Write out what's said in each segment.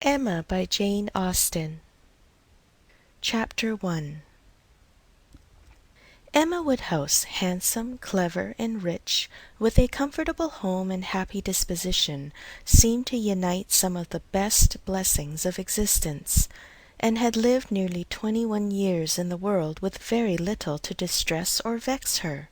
Emma by Jane Austen. Chapter 1. Emma Woodhouse, handsome, clever, and rich, with a comfortable home and happy disposition, seemed to unite some of the best blessings of existence, and had lived nearly 21 years in the world with very little to distress or vex her.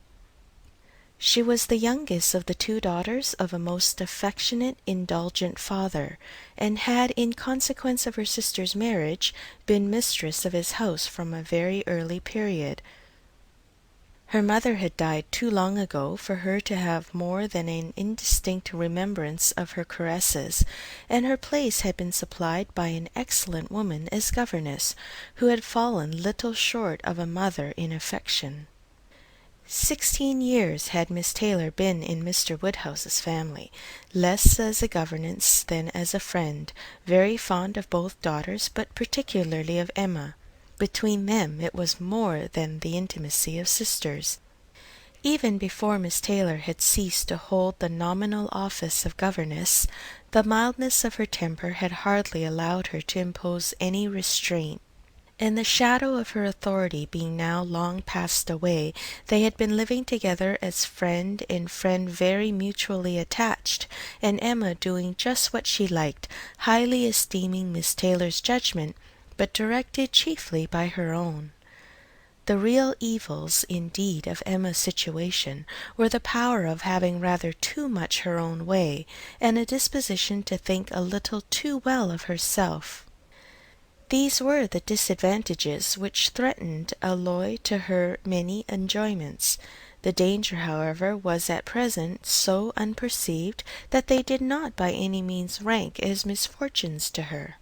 She was the youngest of the 2 daughters of a most affectionate, indulgent father, and had, in consequence of her sister's marriage, been mistress of his house from a very early period. Her mother had died too long ago for her to have more than an indistinct remembrance of her caresses, and her place had been supplied by an excellent woman as governess, who had fallen little short of a mother in affection. 16 years had Miss Taylor been in Mr. Woodhouse's family, less as a governess than as a friend, very fond of both daughters, but particularly of Emma. Between them it was more than the intimacy of sisters. Even before Miss Taylor had ceased to hold the nominal office of governess, the mildness of her temper had hardly allowed her to impose any restraint. And the shadow of her authority being now long passed away, they had been living together as friend and friend, very mutually attached, and Emma doing just what she liked, highly esteeming Miss Taylor's judgment, but directed chiefly by her own. The real evils, indeed, of Emma's situation were the power of having rather too much her own way, and a disposition to think a little too well of herself. These were the disadvantages which threatened alloy to her many enjoyments. The danger, however, was at present so unperceived that they did not by any means rank as misfortunes to her.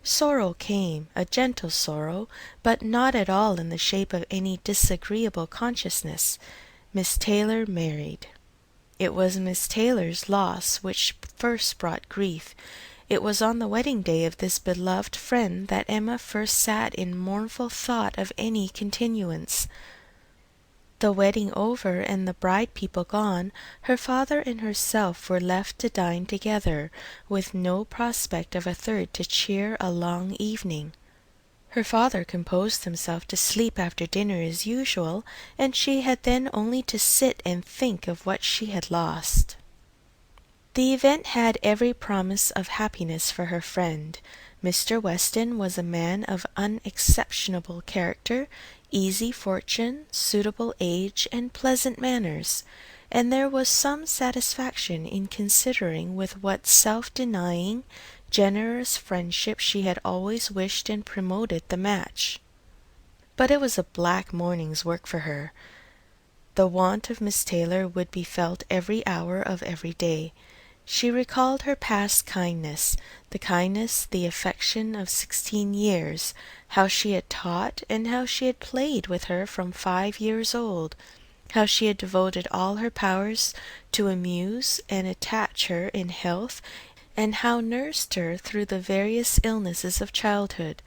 Sorrow came, a gentle sorrow, but not at all in the shape of any disagreeable consciousness. Miss Taylor married. It was Miss Taylor's loss which first brought grief. It was on the wedding day of this beloved friend that Emma first sat in mournful thought of any continuance. The wedding over and the bride people gone, her father and herself were left to dine together, with no prospect of a third to cheer a long evening. Her father composed himself to sleep after dinner as usual, and she had then only to sit and think of what she had lost. The event had every promise of happiness for her friend. Mr. Weston was a man of unexceptionable character, easy fortune, suitable age, and pleasant manners, and there was some satisfaction in considering with what self-denying, generous friendship she had always wished and promoted the match. But it was a black morning's work for her. The want of Miss Taylor would be felt every hour of every day. She recalled her past kindness, the affection of 16 years, how she had taught, and how she had played with her from 5 years old, how she had devoted all her powers to amuse and attach her in health, and how nursed her through the various illnesses of childhood.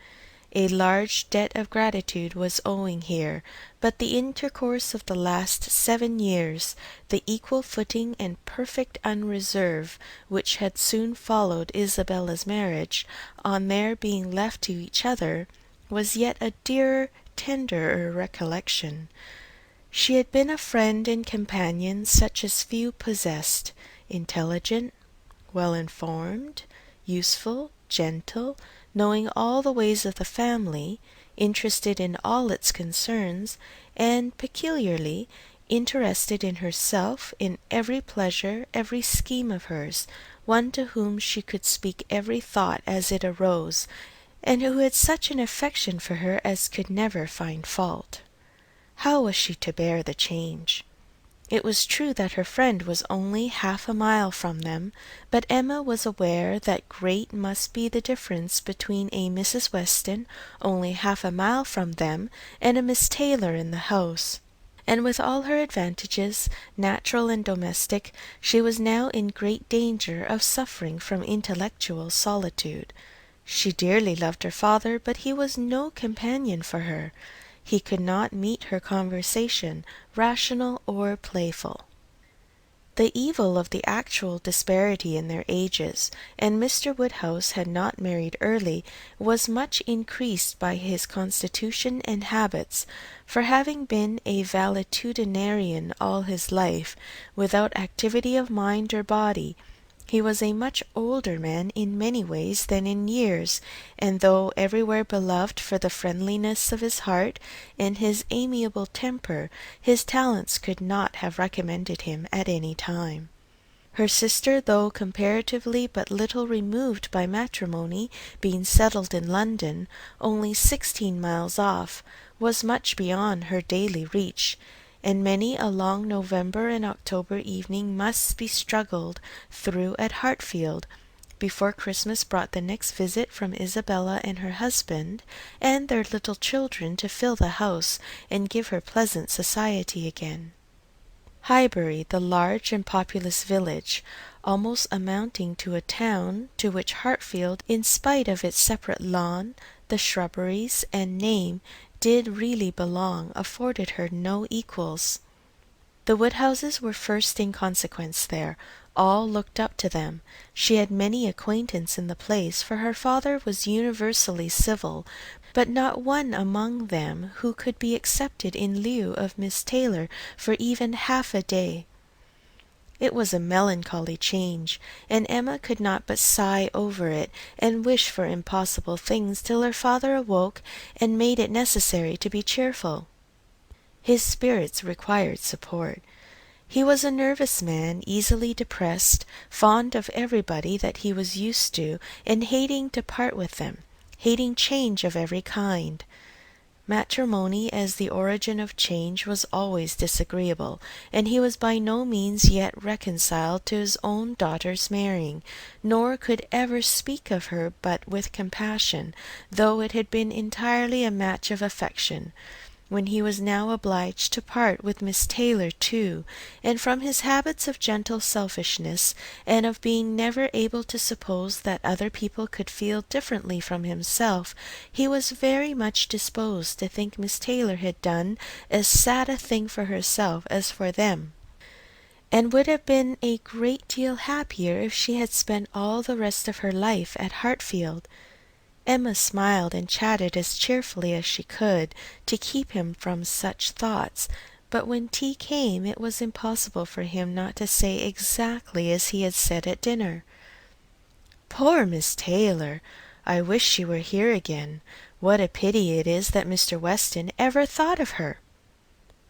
A large debt of gratitude was owing here, but the intercourse of the last 7 years, the equal footing and perfect unreserve which had soon followed Isabella's marriage, on their being left to each other, was yet a dearer, tenderer recollection. She had been a friend and companion such as few possessed, intelligent, well-informed, useful, gentle, knowing all the ways of the family, interested in all its concerns, and peculiarly interested in herself, in every pleasure, every scheme of hers, one to whom she could speak every thought as it arose, and who had such an affection for her as could never find fault. How was she to bear the change? It was true that her friend was only half a mile from them, but Emma was aware that great must be the difference between a Mrs. Weston, only half a mile from them, and a Miss Taylor in the house. And with all her advantages, natural and domestic, she was now in great danger of suffering from intellectual solitude. She dearly loved her father, but he was no companion for her. He could not meet her conversation, rational or playful. The evil of the actual disparity in their ages, and Mr. Woodhouse had not married early, was much increased by his constitution and habits, for having been a valetudinarian all his life, without activity of mind or body, he was a much older man in many ways than in years, and though everywhere beloved for the friendliness of his heart and his amiable temper, his talents could not have recommended him at any time. Her sister, though comparatively but little removed by matrimony, being settled in London, only 16 miles off, was much beyond her daily reach, and many a long November and October evening must be struggled through at Hartfield, before Christmas brought the next visit from Isabella and her husband, and their little children to fill the house and give her pleasant society again. Highbury, the large and populous village, almost amounting to a town, to which Hartfield, in spite of its separate lawn, the shrubberies, and name, did really belong, afforded her no equals. The Woodhouses were first in consequence there. All looked up to them. She had many acquaintance in the place, for her father was universally civil, but not one among them who could be accepted in lieu of Miss Taylor for even half a day. It was a melancholy change, and Emma could not but sigh over it, and wish for impossible things, till her father awoke and made it necessary to be cheerful. His spirits required support. He was a nervous man, easily depressed, fond of everybody that he was used to, and hating to part with them, hating change of every kind. Matrimony as the origin of change was always disagreeable, and he was by no means yet reconciled to his own daughter's marrying, nor could ever speak of her but with compassion, though it had been entirely a match of affection, when he was now obliged to part with Miss Taylor too, and from his habits of gentle selfishness, and of being never able to suppose that other people could feel differently from himself, he was very much disposed to think Miss Taylor had done as sad a thing for herself as for them, and would have been a great deal happier if she had spent all the rest of her life at Hartfield. Emma smiled and chatted as cheerfully as she could, to keep him from such thoughts, but when tea came it was impossible for him not to say exactly as he had said at dinner. "Poor Miss Taylor! I wish she were here again. What a pity it is that Mr. Weston ever thought of her!"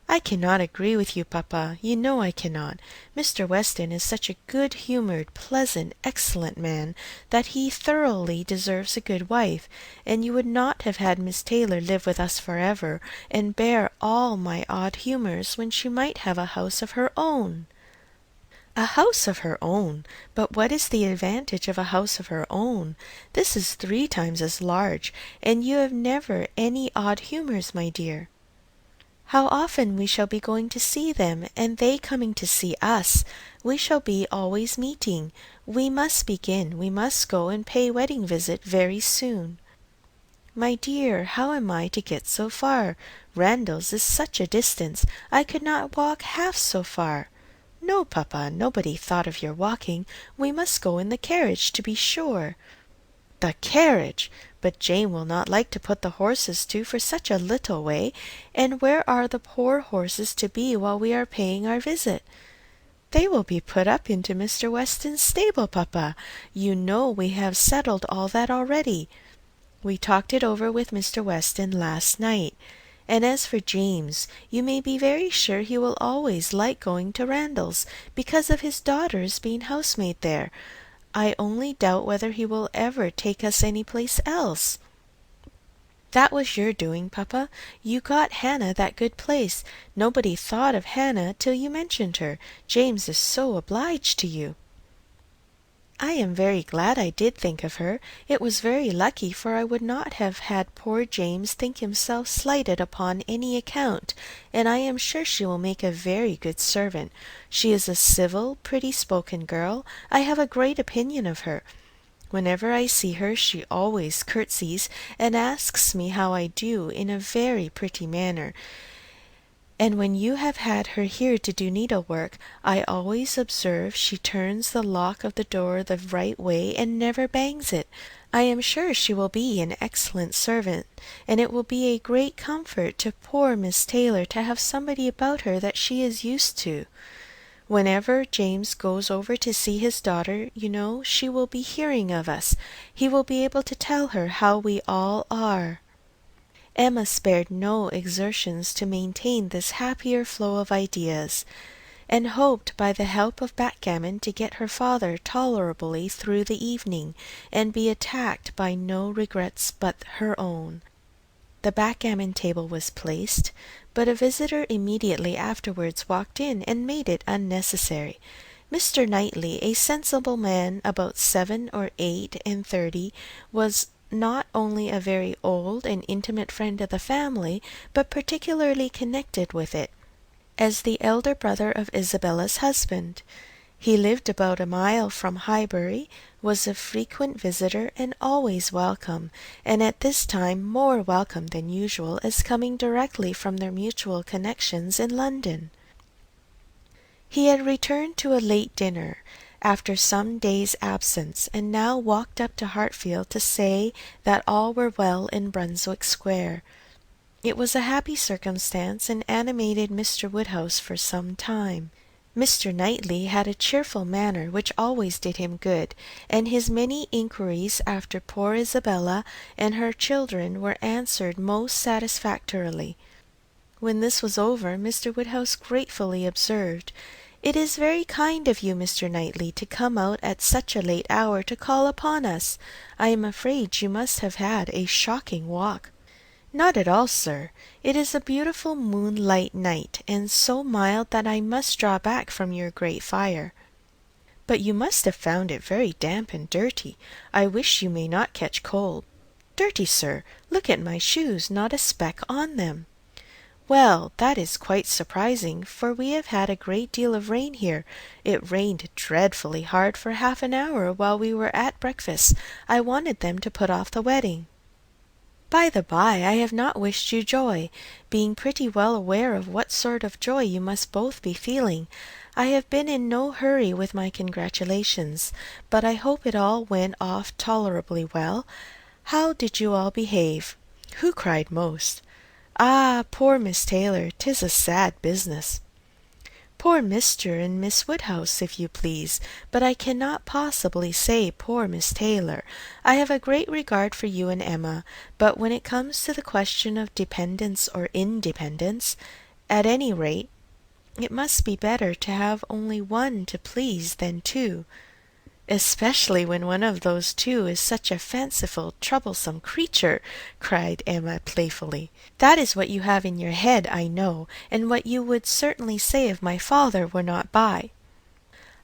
"I cannot agree with you, papa. You know I cannot. Mr. Weston is such a good-humoured, pleasant, excellent man, that he thoroughly deserves a good wife, and you would not have had Miss Taylor live with us forever, and bear all my odd humours, when she might have a house of her own." "A house of her own! But what is the advantage of a house of her own? This is 3 times as large, and you have never any odd humours, my dear." "How often we shall be going to see them, and they coming to see us! We shall be always meeting. We must begin. We must go and pay wedding visit very soon." "My dear, how am I to get so far? Randalls is such a distance. I could not walk half so far." "No, papa, nobody thought of your walking. We must go in the carriage, to be sure." "The carriage! But Jane will not like to put the horses to for such a little way, and where are the poor horses to be while we are paying our visit?" "They will be put up into Mr. Weston's stable, papa. You know we have settled all that already. We talked it over with Mr. Weston last night. And as for James, you may be very sure he will always like going to Randalls, because of his daughter's being housemaid there. I only doubt whether he will ever take us any place else." "That was your doing, papa. You got Hannah that good place. Nobody thought of Hannah till you mentioned her. James is so obliged to you." "I am very glad I did think of her. It was very lucky, for I would not have had poor James think himself slighted upon any account, and I am sure she will make a very good servant. She is a civil, pretty-spoken girl. I have a great opinion of her. Whenever I see her she always curtsies, and asks me how I do in a very pretty manner, and when you have had her here to do needlework, I always observe she turns the lock of the door the right way and never bangs it. I am sure she will be an excellent servant, and it will be a great comfort to poor Miss Taylor to have somebody about her that she is used to. Whenever James goes over to see his daughter, you know, she will be hearing of us. He will be able to tell her how we all are." Emma spared no exertions to maintain this happier flow of ideas, and hoped by the help of backgammon to get her father tolerably through the evening, and be attacked by no regrets but her own. The backgammon table was placed, but a visitor immediately afterwards walked in and made it unnecessary. Mr. Knightley, a sensible man about 7 or 8 and 30, was not only a very old and intimate friend of the family, but particularly connected with it, as the elder brother of Isabella's husband. He lived about a mile from Highbury, was a frequent visitor, and always welcome, and at this time more welcome than usual, as coming directly from their mutual connections in London. He had returned to a late dinner, after some days' absence, and now walked up to Hartfield to say that all were well in Brunswick Square. It was a happy circumstance, and animated Mr. Woodhouse for some time. Mr. Knightley had a cheerful manner which always did him good, and his many inquiries after poor Isabella and her children were answered most satisfactorily. When this was over, Mr. Woodhouse gratefully observed, "It is very kind of you, Mr. Knightley, to come out at such a late hour to call upon us. I am afraid you must have had a shocking walk." "Not at all, sir. It is a beautiful moonlight night, and so mild that I must draw back from your great fire." "But you must have found it very damp and dirty. I wish you may not catch cold." "Dirty, sir! Look at my shoes, not a speck on them." "Well, that is quite surprising, for we have had a great deal of rain here. It rained dreadfully hard for half an hour while we were at breakfast. I wanted them to put off the wedding. By the by, I have not wished you joy, being pretty well aware of what sort of joy you must both be feeling. I have been in no hurry with my congratulations, but I hope it all went off tolerably well. How did you all behave? Who cried most? Ah, poor Miss Taylor, 'tis a sad business." "Poor Mr. and Miss Woodhouse, if you please, but I cannot possibly say poor Miss Taylor. I have a great regard for you and Emma, but when it comes to the question of dependence or independence, at any rate, it must be better to have only one to please than two, especially when one of those two is such a fanciful, troublesome creature," cried Emma playfully. "That is what you have in your head, I know, and what you would certainly say if my father were not by."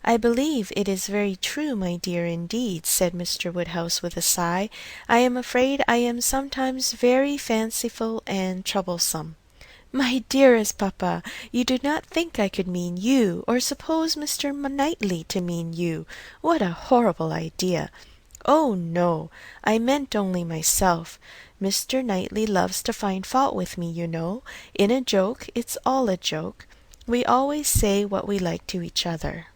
"I believe it is very true, my dear, indeed," said Mr. Woodhouse with a sigh. "I am afraid I am sometimes very fanciful and troublesome." "My dearest papa, you do not think I could mean you, or suppose Mr. Knightley to mean you? What a horrible idea!" "Oh, no, I meant only myself. Mr. Knightley loves to find fault with me, you know. In a joke, it's all a joke. We always say what we like to each other."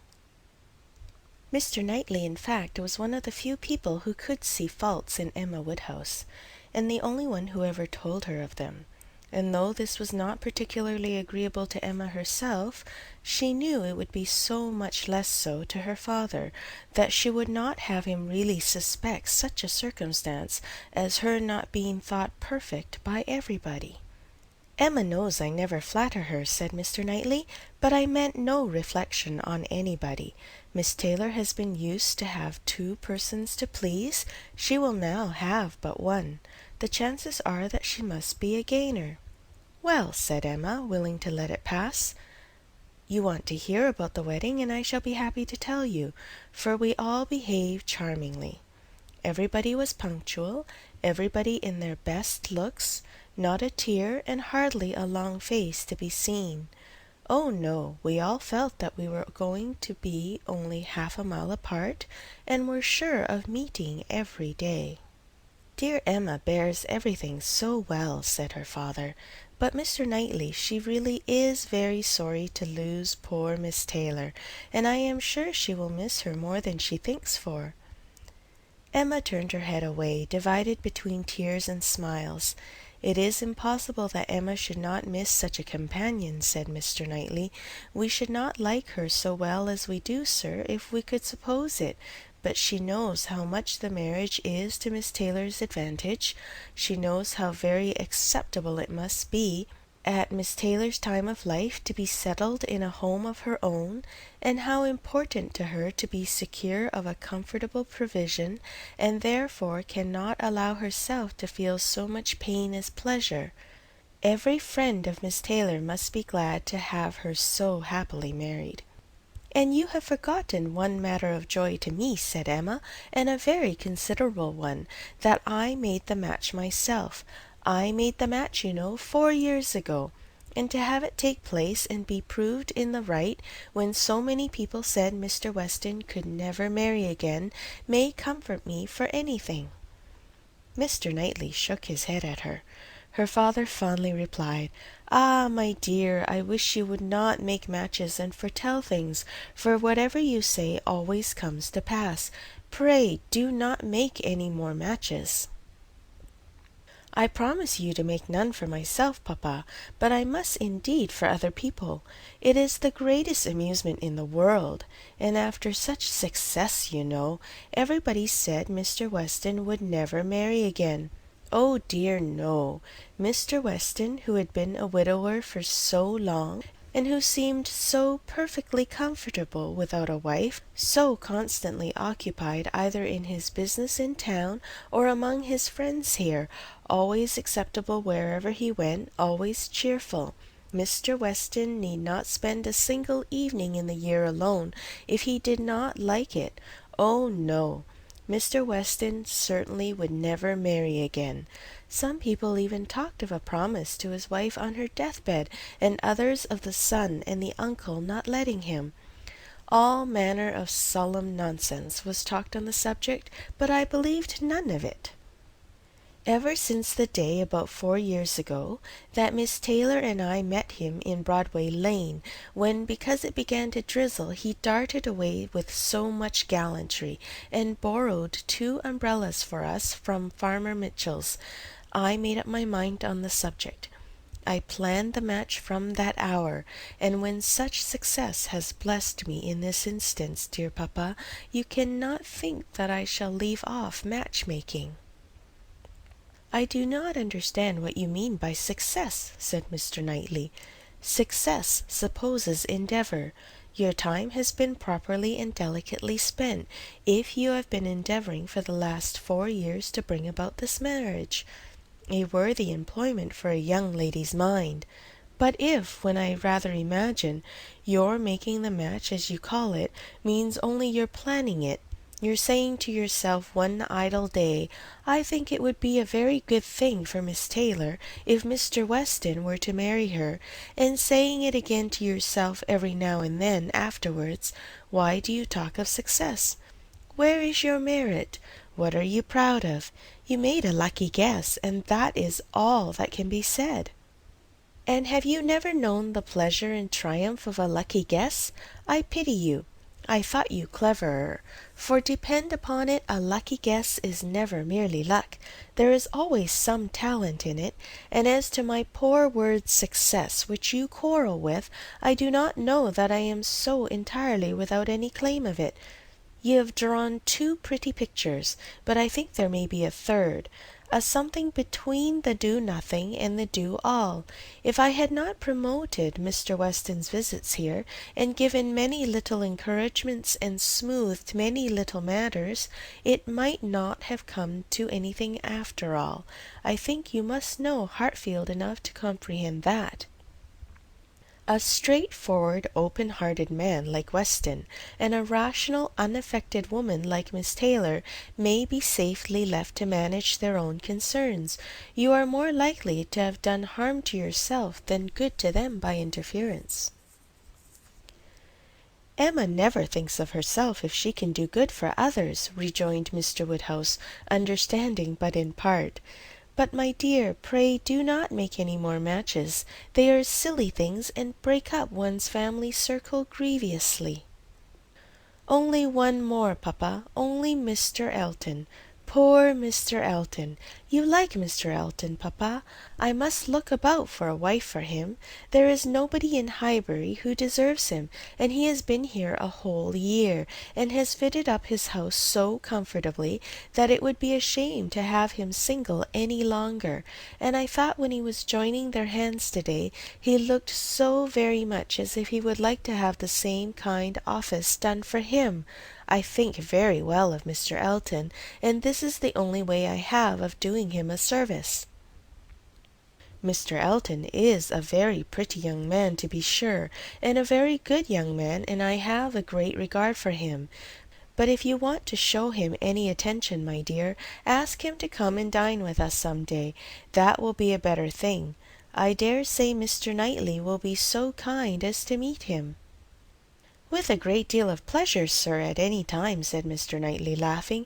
Mr. Knightley, in fact, was one of the few people who could see faults in Emma Woodhouse, and the only one who ever told her of them. And though this was not particularly agreeable to Emma herself, she knew it would be so much less so to her father, that she would not have him really suspect such a circumstance as her not being thought perfect by everybody. "Emma knows I never flatter her," said Mr. Knightley, "but I meant no reflection on anybody. Miss Taylor has been used to have 2 persons to please. She will now have but 1. The chances are that she must be a gainer." "Well," said Emma, willing to let it pass, "you want to hear about the wedding, and I shall be happy to tell you, for we all behaved charmingly. Everybody was punctual, everybody in their best looks, not a tear and hardly a long face to be seen. Oh, no, we all felt that we were going to be only half a mile apart, and were sure of meeting every day." "Dear Emma bears everything so well," said her father, But, Mr. Knightley, she really is very sorry to lose poor Miss Taylor, and I am sure she will miss her more than she thinks for." Emma turned her head away, divided between tears and smiles. "It is impossible that Emma should not miss such a companion," said Mr. Knightley. "We should not like her so well as we do, sir, if we could suppose it. But she knows how much the marriage is to Miss Taylor's advantage. She knows how very acceptable it must be at Miss Taylor's time of life to be settled in a home of her own, and how important to her to be secure of a comfortable provision, and therefore cannot allow herself to feel so much pain as pleasure. Every friend of Miss Taylor must be glad to have her so happily married." "And you have forgotten one matter of joy to me," said Emma, "and a very considerable one, that I made the match myself. I made the match, you know, 4 years ago, and to have it take place and be proved in the right, when so many people said Mr. Weston could never marry again, may comfort me for anything." Mr. Knightley shook his head at her. Her father fondly replied, "Ah, my dear, I wish you would not make matches and foretell things, for whatever you say always comes to pass. Pray do not make any more matches." "I promise you to make none for myself, papa, but I must indeed for other people. It is the greatest amusement in the world, and after such success, you know, everybody said Mr. Weston would never marry again. Oh dear, no. Mr. Weston, who had been a widower for so long, and who seemed so perfectly comfortable without a wife, so constantly occupied either in his business in town or among his friends here, always acceptable wherever he went, always cheerful. Mr. Weston need not spend a single evening in the year alone, if he did not like it. Oh no. Mr. Weston certainly would never marry again. Some people even talked of a promise to his wife on her deathbed, and others of the son and the uncle not letting him. All manner of solemn nonsense was talked on the subject, but I believed none of it. Ever since the day, about 4 years ago, that Miss Taylor and I met him in Broadway Lane, when, because it began to drizzle, he darted away with so much gallantry, and borrowed 2 umbrellas for us from Farmer Mitchell's, I made up my mind on the subject. I planned the match from that hour, and when such success has blessed me in this instance, dear papa, you cannot think that I shall leave off match-making." "I do not understand what you mean by success," said Mr. Knightley. "Success supposes endeavour. Your time has been properly and delicately spent, if you have been endeavouring for the last 4 years to bring about this marriage. A worthy employment for a young lady's mind. But if, when I rather imagine, your making the match, as you call it, means only your planning it, you're saying to yourself one idle day, 'I think it would be a very good thing for Miss Taylor if Mr. Weston were to marry her,' and saying it again to yourself every now and then afterwards, why do you talk of success? Where is your merit? What are you proud of? You made a lucky guess, and that is all that can be said." "And have you never known the pleasure and triumph of a lucky guess? I pity you. I thought you cleverer, for depend upon it a lucky guess is never merely luck. There is always some talent in it, and as to my poor word success, which you quarrel with, I do not know that I am so entirely without any claim of it. You have drawn 2 pretty pictures, but I think there may be a third, a something between the do-nothing and the do-all. If I had not promoted Mr. Weston's visits here, and given many little encouragements, and smoothed many little matters, it might not have come to anything after all. I think you must know Hartfield enough to comprehend that. A straightforward, open-hearted man like Weston, and a rational, unaffected woman like Miss Taylor, may be safely left to manage their own concerns. You are more likely to have done harm to yourself than good to them by interference." "Emma never thinks of herself if she can do good for others," rejoined Mr. Woodhouse, understanding but in part. But, my dear, pray do not make any more matches. They are silly things, and break up one's family circle grievously. Only one more, papa, only Mr. Elton. Poor Mr. Elton! You like Mr. Elton, papa? I must look about for a wife for him. There is nobody in Highbury who deserves him, and he has been here a whole year, and has fitted up his house so comfortably that it would be a shame to have him single any longer. And I thought when he was joining their hands today, he looked so very much as if he would like to have the same kind office done for him. I think very well of Mr. Elton, and this is the only way I have of doing him a service. Mr. Elton is a very pretty young man, to be sure, and a very good young man, and I have a great regard for him. But if you want to show him any attention, my dear, ask him to come and dine with us some day. That will be a better thing. I dare say Mr. Knightley will be so kind as to meet him. With a great deal of pleasure, sir, at any time, said Mr. Knightley, laughing,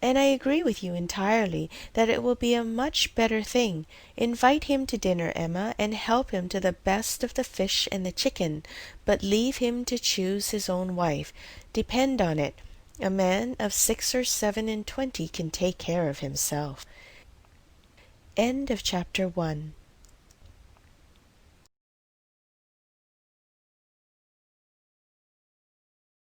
and I agree with you entirely that it will be a much better thing. Invite him to dinner, Emma, and help him to the best of the fish and the chicken, but leave him to choose his own wife. Depend on it, a man of 6 or 7 and 20 can take care of himself. End of chapter 1.